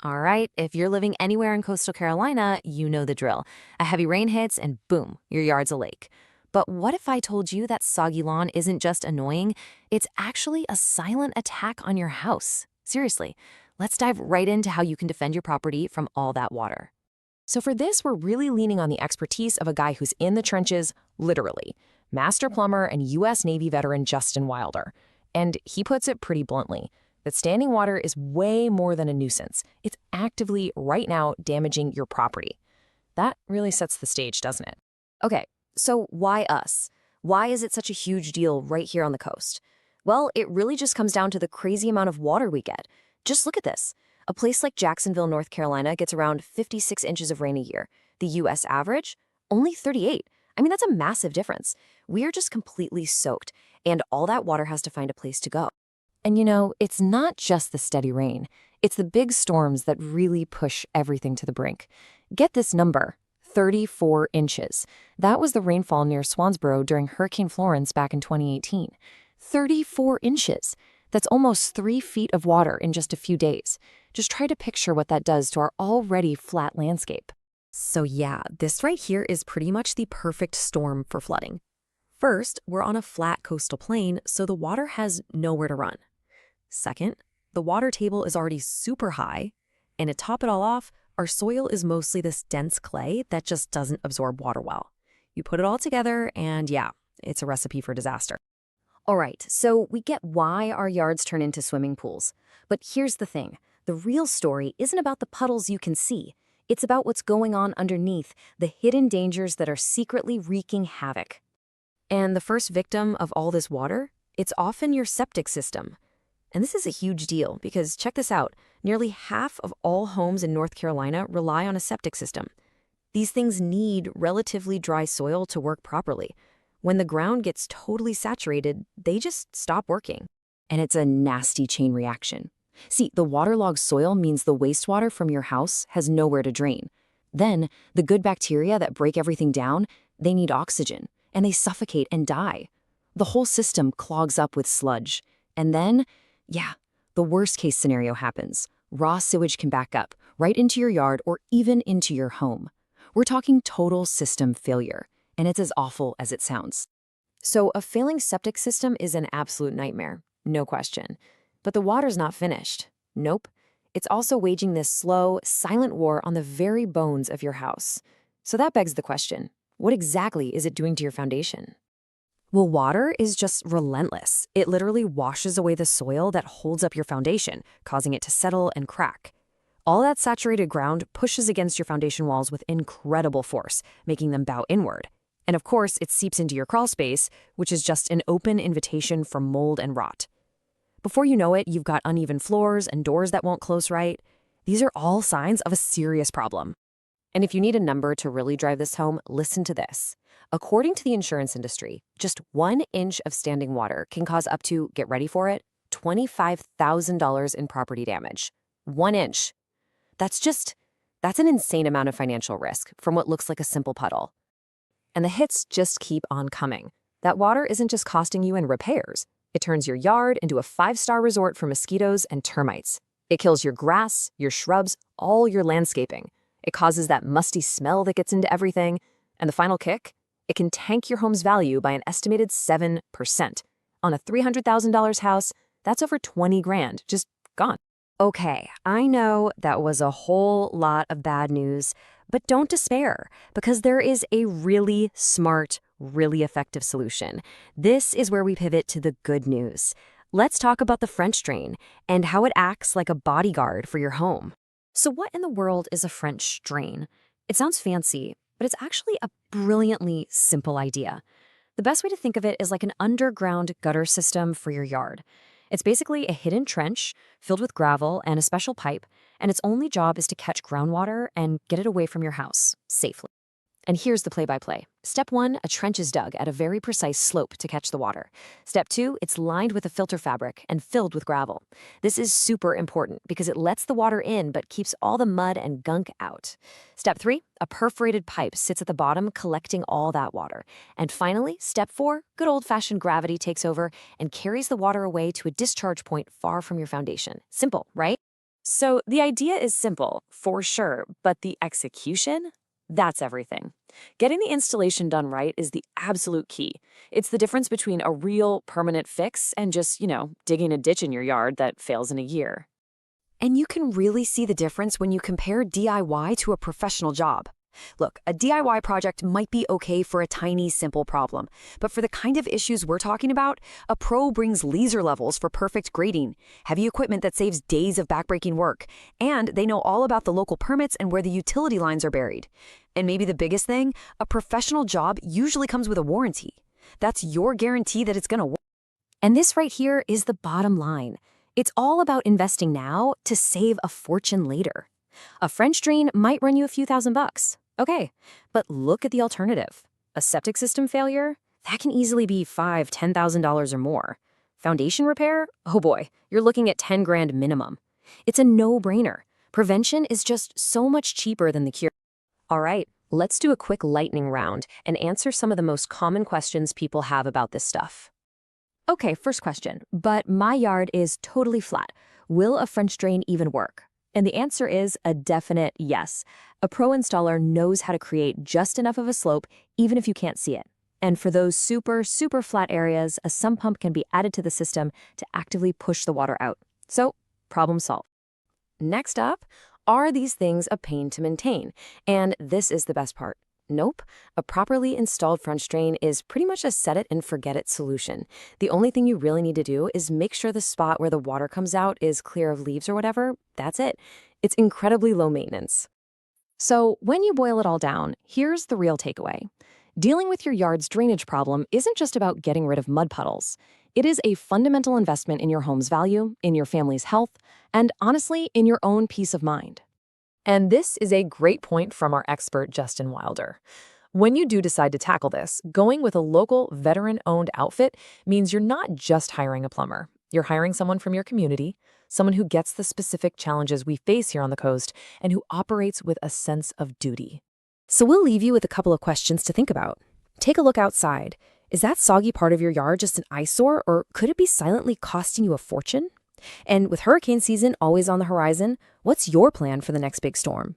All right, if you're living anywhere in coastal Carolina, you know the drill. A heavy rain hits and boom, your yard's a lake. But what if I told you that soggy lawn isn't just annoying, it's actually a silent attack on your house? Seriously, let's dive right into how you can defend your property from all that water. So for this, we're really leaning on the expertise of a guy who's in the trenches, literally. Master plumber and U.S. Navy veteran Justin Wilder. And he puts it pretty bluntly, that standing water is way more than a nuisance. It's actively, right now, damaging your property. That really sets the stage, doesn't it? Okay, so why us? Why is it such a huge deal right here on the coast? Well, it really just comes down to the crazy amount of water we get. Just look at this. A place like Jacksonville, North Carolina gets around 56 inches of rain a year. The U.S. average? Only 38. I mean, that's a massive difference. We are just completely soaked, and all that water has to find a place to go. And you know, it's not just the steady rain. It's the big storms that really push everything to the brink. Get this number, 34 inches. That was the rainfall near Swansboro during Hurricane Florence back in 2018. 34 inches. That's almost 3 feet of water in just a few days. Just try to picture what that does to our already flat landscape. So yeah, this right here is pretty much the perfect storm for flooding. First, we're on a flat coastal plain, so the water has nowhere to run. Second, the water table is already super high, and to top it all off, our soil is mostly this dense clay that just doesn't absorb water well. You put it all together, and yeah, it's a recipe for disaster. All right, so we get why our yards turn into swimming pools. But here's the thing. The real story isn't about the puddles you can see. It's about what's going on underneath, the hidden dangers that are secretly wreaking havoc. And the first victim of all this water? It's often your septic system. And this is a huge deal because check this out. Nearly half of all homes in North Carolina rely on a septic system. These things need relatively dry soil to work properly. When the ground gets totally saturated, they just stop working. And it's a nasty chain reaction. See, the waterlogged soil means the wastewater from your house has nowhere to drain. Then, the good bacteria that break everything down, they need oxygen, and they suffocate and die. The whole system clogs up with sludge. And then, yeah, the worst case scenario happens. Raw sewage can back up, right into your yard or even into your home. We're talking total system failure, and it's as awful as it sounds. So a failing septic system is an absolute nightmare, no question. But the water's not finished. Nope. It's also waging this slow, silent war on the very bones of your house. So that begs the question, what exactly is it doing to your foundation? Well, water is just relentless. It literally washes away the soil that holds up your foundation, causing it to settle and crack. All that saturated ground pushes against your foundation walls with incredible force, making them bow inward. And of course, it seeps into your crawlspace, which is just an open invitation for mold and rot. Before you know it, you've got uneven floors and doors that won't close right. These are all signs of a serious problem. And if you need a number to really drive this home, listen to this. According to the insurance industry, just 1 inch of standing water can cause up to, get ready for it, $25,000 in property damage. 1 inch. That's an insane amount of financial risk from what looks like a simple puddle. And the hits just keep on coming. That water isn't just costing you in repairs. It turns your yard into a 5-star resort for mosquitoes and termites. It kills your grass, your shrubs, all your landscaping. It causes that musty smell that gets into everything. And the final kick? It can tank your home's value by an estimated 7%. On a $300,000 house, that's over 20 grand, just gone. Okay, I know that was a whole lot of bad news, but don't despair, because there is a really smart, really effective solution. This is where we pivot to the good news. Let's talk about the French drain and how it acts like a bodyguard for your home. So what in the world is a French drain? It sounds fancy, but it's actually a brilliantly simple idea. The best way to think of it is like an underground gutter system for your yard. It's basically a hidden trench filled with gravel and a special pipe, and its only job is to catch groundwater and get it away from your house safely. And here's the play-by-play. Step 1, a trench is dug at a very precise slope to catch the water. Step 2, it's lined with a filter fabric and filled with gravel. This is super important because it lets the water in but keeps all the mud and gunk out. Step 3, a perforated pipe sits at the bottom collecting all that water. And finally, step 4, good old-fashioned gravity takes over and carries the water away to a discharge point far from your foundation. Simple, right? So the idea is simple, for sure, but the execution? That's everything. Getting the installation done right is the absolute key. It's the difference between a real permanent fix and just, digging a ditch in your yard that fails in a year. And you can really see the difference when you compare DIY to a professional job. Look, a DIY project might be okay for a tiny, simple problem, but for the kind of issues we're talking about, a pro brings laser levels for perfect grading, heavy equipment that saves days of backbreaking work, and they know all about the local permits and where the utility lines are buried. And maybe the biggest thing, a professional job usually comes with a warranty. That's your guarantee that it's going to work. And this right here is the bottom line. It's all about investing now to save a fortune later. A French drain might run you a few $1,000s. Okay, but look at the alternative. A septic system failure? That can easily be $5,000, $10,000 or more. Foundation repair? Oh boy, you're looking at 10 grand minimum. It's a no-brainer. Prevention is just so much cheaper than the cure. All right, let's do a quick lightning round and answer some of the most common questions people have about this stuff. Okay, first question, but my yard is totally flat. Will a French drain even work? And the answer is a definite yes. A pro installer knows how to create just enough of a slope, even if you can't see it. And for those super, super flat areas, a sump pump can be added to the system to actively push the water out. So, problem solved. Next up, are these things a pain to maintain? And this is the best part. Nope. A properly installed French drain is pretty much a set-it-and-forget-it solution. The only thing you really need to do is make sure the spot where the water comes out is clear of leaves or whatever. That's it. It's incredibly low maintenance. So when you boil it all down, here's the real takeaway. Dealing with your yard's drainage problem isn't just about getting rid of mud puddles. It is a fundamental investment in your home's value, in your family's health, and honestly, in your own peace of mind. And this is a great point from our expert, Justin Wilder. When you do decide to tackle this, going with a local, veteran-owned outfit means you're not just hiring a plumber. You're hiring someone from your community, someone who gets the specific challenges we face here on the coast, and who operates with a sense of duty. So we'll leave you with a couple of questions to think about. Take a look outside. Is that soggy part of your yard just an eyesore, or could it be silently costing you a fortune? And with hurricane season always on the horizon, what's your plan for the next big storm?